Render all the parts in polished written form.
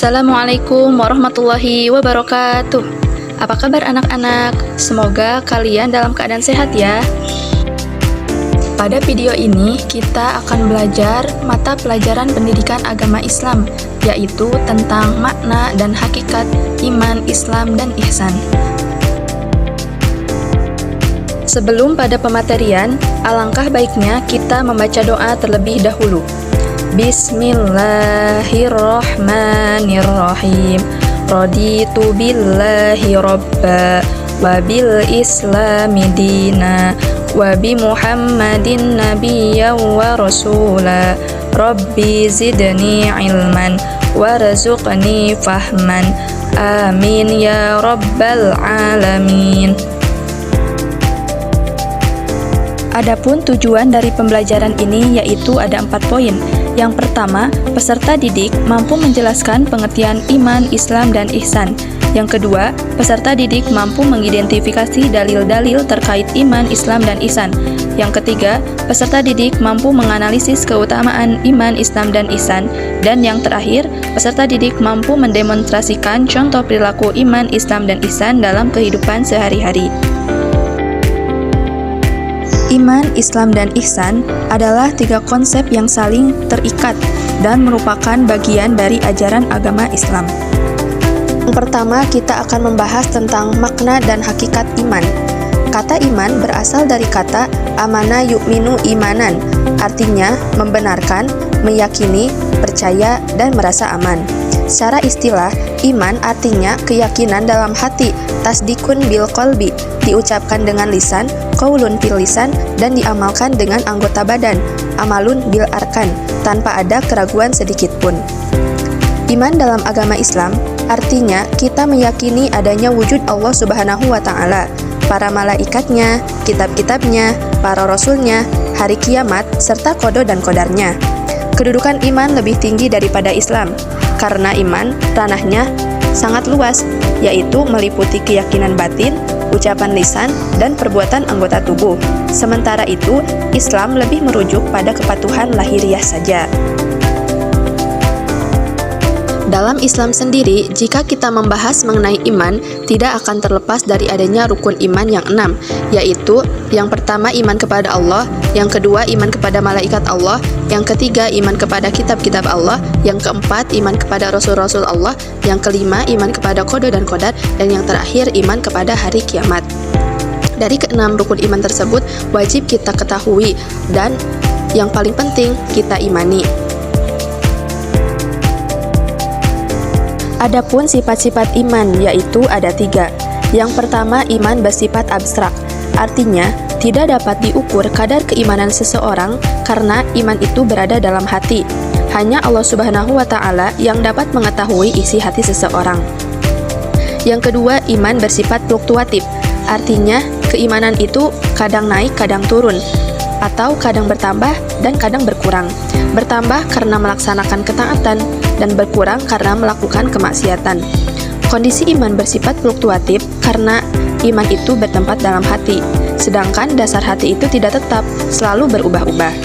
Assalamualaikum warahmatullahi wabarakatuh. Apa kabar anak-anak? Semoga kalian dalam keadaan sehat ya. Pada video ini kita akan belajar mata pelajaran pendidikan agama Islam, yaitu tentang makna dan hakikat iman, Islam, dan ihsan. Sebelum pada pematerian, alangkah baiknya kita membaca doa terlebih dahulu. Bismillahirrahmanirrahim. Raditu billahi robba wa bil islami dina wa bi muhammadin nabiyya wa rasula. Rabbi zidni ilman warzuqni fahman. Amin ya rabbal alamin. Adapun tujuan dari pembelajaran ini yaitu ada 4 poin. Yang pertama, peserta didik mampu menjelaskan pengertian iman, Islam, dan ihsan. Yang kedua, peserta didik mampu mengidentifikasi dalil-dalil terkait iman, Islam, dan ihsan. Yang ketiga, peserta didik mampu menganalisis keutamaan iman, Islam, dan ihsan. Dan yang terakhir, peserta didik mampu mendemonstrasikan contoh perilaku iman, Islam, dan ihsan dalam kehidupan sehari-hari. Iman, Islam, dan ihsan adalah 3 konsep yang saling terikat dan merupakan bagian dari ajaran agama Islam. Yang pertama, kita akan membahas tentang makna dan hakikat iman. Kata iman berasal dari kata amana yu'minu imanan, artinya membenarkan, meyakini, percaya, dan merasa aman. Secara istilah, iman artinya keyakinan dalam hati, tasdikun bil qalbi, diucapkan dengan lisan, qaulun bil lisan, dan diamalkan dengan anggota badan, amalun bil arkan, tanpa ada keraguan sedikit pun. Iman dalam agama Islam artinya kita meyakini adanya wujud Allah Subhanahu wa Ta'ala, para malaikatnya, kitab-kitabnya, para rasulnya, hari kiamat, serta qada dan qadarnya. Kedudukan iman lebih tinggi daripada Islam, karena iman ranahnya sangat luas, yaitu meliputi keyakinan batin, ucapan lisan, dan perbuatan anggota tubuh. Sementara itu, Islam lebih merujuk pada kepatuhan lahiriah saja. Dalam Islam sendiri, jika kita membahas mengenai iman, tidak akan terlepas dari adanya rukun iman yang 6, yaitu yang pertama iman kepada Allah, yang kedua iman kepada malaikat Allah, yang ketiga iman kepada kitab-kitab Allah, yang keempat iman kepada rasul-rasul Allah, yang kelima iman kepada qada dan qadar, dan yang terakhir iman kepada hari kiamat. Dari ke-6 rukun iman tersebut wajib kita ketahui dan yang paling penting kita imani. Adapun sifat-sifat iman yaitu ada 3. Yang pertama, iman bersifat abstrak, artinya tidak dapat diukur kadar keimanan seseorang karena iman itu berada dalam hati. Hanya Allah Subhanahu wa Ta'ala yang dapat mengetahui isi hati seseorang. Yang kedua, iman bersifat fluktuatif, artinya keimanan itu kadang naik, kadang turun, atau kadang bertambah dan kadang berkurang. Bertambah karena melaksanakan ketaatan dan berkurang karena melakukan kemaksiatan. Kondisi iman bersifat fluktuatif karena iman itu bertempat dalam hati, sedangkan dasar hati itu tidak tetap, selalu berubah-ubah.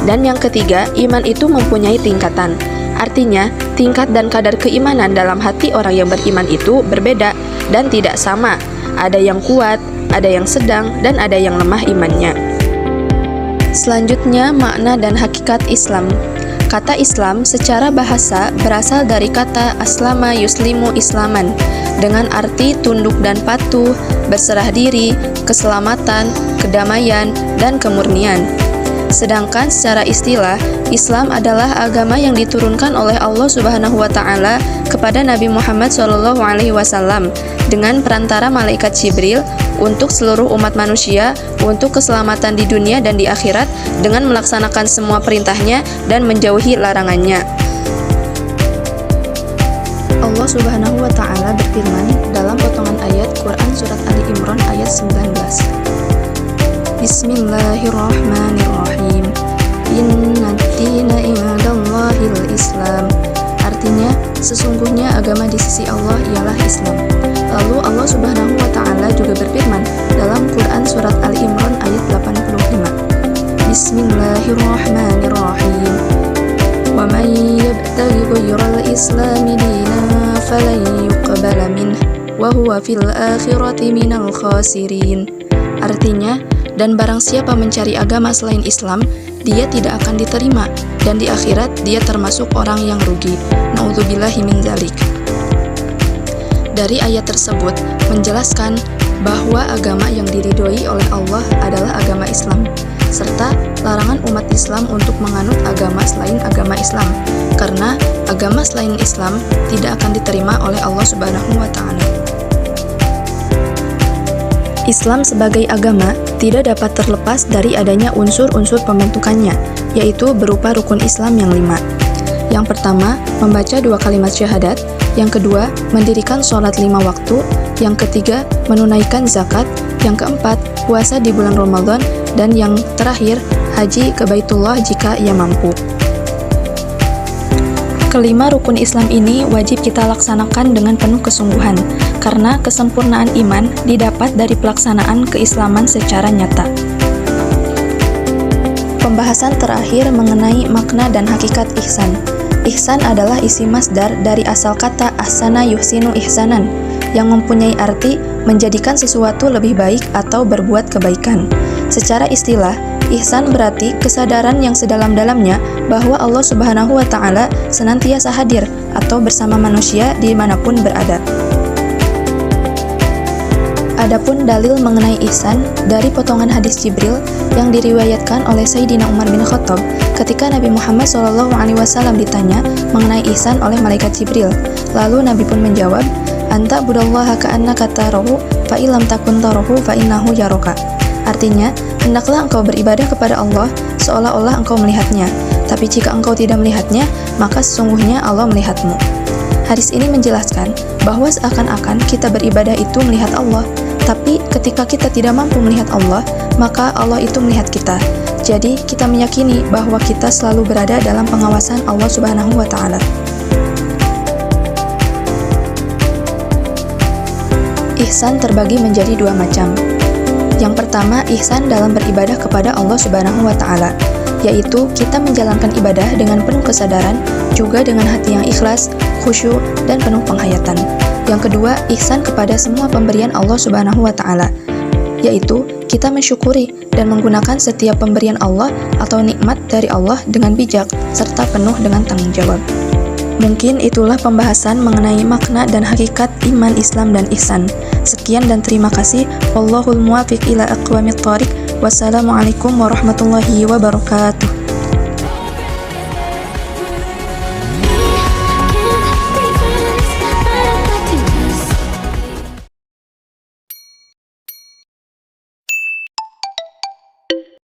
Dan yang ketiga, iman itu mempunyai tingkatan. Artinya, tingkat dan kadar keimanan dalam hati orang yang beriman itu berbeda dan tidak sama. Ada yang kuat, ada yang sedang, dan ada yang lemah imannya. Selanjutnya, makna dan hakikat Islam. Kata Islam secara bahasa berasal dari kata aslama yuslimu islaman, dengan arti tunduk dan patuh, berserah diri, keselamatan, kedamaian, dan kemurnian. Sedangkan secara istilah, Islam adalah agama yang diturunkan oleh Allah Subhanahu wa Ta'ala kepada Nabi Muhammad SAW dengan perantara malaikat Jibril untuk seluruh umat manusia, untuk keselamatan di dunia dan di akhirat, dengan melaksanakan semua perintahnya dan menjauhi larangannya. Allah Subhanahu wa Ta'ala berfirman dalam potongan ayat Quran Surat Ali Imran ayat 19. Bismillahirrahmanirrahim. Innad dina indallahil Islam. Artinya, sesungguhnya agama di sisi Allah ialah Islam. Lalu Allah Subhanahu wa Ta'ala juga berfirman dalam Quran Surat Ali Imran ayat 85. Bismillahirrahmanirrahim. Wa may yabtaghi ghayral islami dinan yuqbala minh wa huwa fil akhirati minal khasirin. Artinya, dan barang siapa mencari agama selain Islam, dia tidak akan diterima, dan di akhirat dia termasuk orang yang rugi. Na'udzubillahi min dzalik. Dari ayat tersebut menjelaskan bahwa agama yang diridhoi oleh Allah adalah agama Islam, serta larangan umat Islam untuk menganut agama selain agama Islam, karena agama selain Islam tidak akan diterima oleh Allah Subhanahu wa Ta'ala. Islam sebagai agama tidak dapat terlepas dari adanya unsur-unsur pembentukannya, yaitu berupa rukun Islam yang 5. Yang pertama, membaca 2 kalimat syahadat. Yang kedua, mendirikan sholat 5 waktu. Yang ketiga, menunaikan zakat. Yang keempat, puasa di bulan Ramadan. Dan yang terakhir, haji ke Baitullah jika ia mampu. Kelima rukun Islam ini wajib kita laksanakan dengan penuh kesungguhan, karena kesempurnaan iman didapat dari pelaksanaan keislaman secara nyata. Pembahasan terakhir mengenai makna dan hakikat ihsan. Ihsan adalah isim masdar dari asal kata ahsana yuhsinu ihsanan, yang mempunyai arti menjadikan sesuatu lebih baik atau berbuat kebaikan. Secara istilah, ihsan berarti kesadaran yang sedalam-dalamnya bahwa Allah Subhanahu wa Ta'ala senantiasa hadir atau bersama manusia dimanapun berada. Adapun dalil mengenai ihsan dari potongan hadis Jibril yang diriwayatkan oleh Sayyidina Umar bin Khattab ketika Nabi Muhammad SAW ditanya mengenai ihsan oleh malaikat Jibril. Lalu Nabi pun menjawab, "Anta budallaha ka'annaka tarahu fa illam takun tarahu fa innahu yaraka." Artinya, hendaklah engkau beribadah kepada Allah seolah-olah engkau melihatnya, tapi jika engkau tidak melihatnya, maka sesungguhnya Allah melihatmu. Hadis ini menjelaskan bahwa seakan-akan kita beribadah itu melihat Allah, tapi ketika kita tidak mampu melihat Allah, maka Allah itu melihat kita. Jadi, kita meyakini bahwa kita selalu berada dalam pengawasan Allah Subhanahu wa Ta'ala. Ihsan terbagi menjadi 2 macam. Yang pertama, ihsan dalam beribadah kepada Allah Subhanahu wa Ta'ala, yaitu kita menjalankan ibadah dengan penuh kesadaran, juga dengan hati yang ikhlas, khusyuk, dan penuh penghayatan. Yang kedua, ihsan kepada semua pemberian Allah Subhanahu wa Ta'ala, yaitu kita mensyukuri dan menggunakan setiap pemberian Allah atau nikmat dari Allah dengan bijak serta penuh dengan tanggung jawab. Mungkin itulah pembahasan mengenai makna dan hakikat iman, Islam, dan ihsan. Sekian dan terima kasih. Wallahul muwaffiq ila aqwamit thoriq. Wassalamualaikum warahmatullahi wabarakatuh.